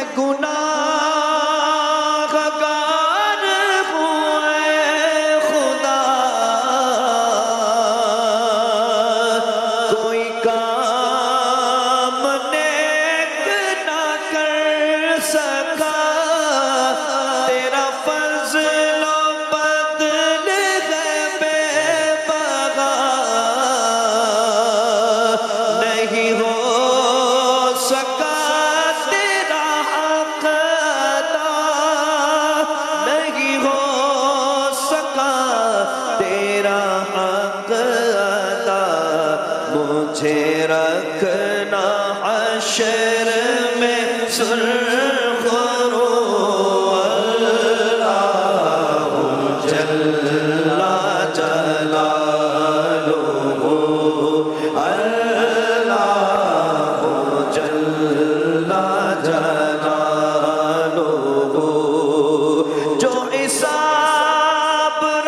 میں گناہگار ہوں اے خدا، کوئی کام نیک نہ کر سکا، تیرا فضل و بدل ہے بے بغا، نہیں ہو سکا تیرا حق ادا، نہیں ہو سکا تیرا حق ادا، مجھے رکھنا حشر میں سرخ رو، اللہ جل جلالہ، اللہ جل جلالہ، جو حساب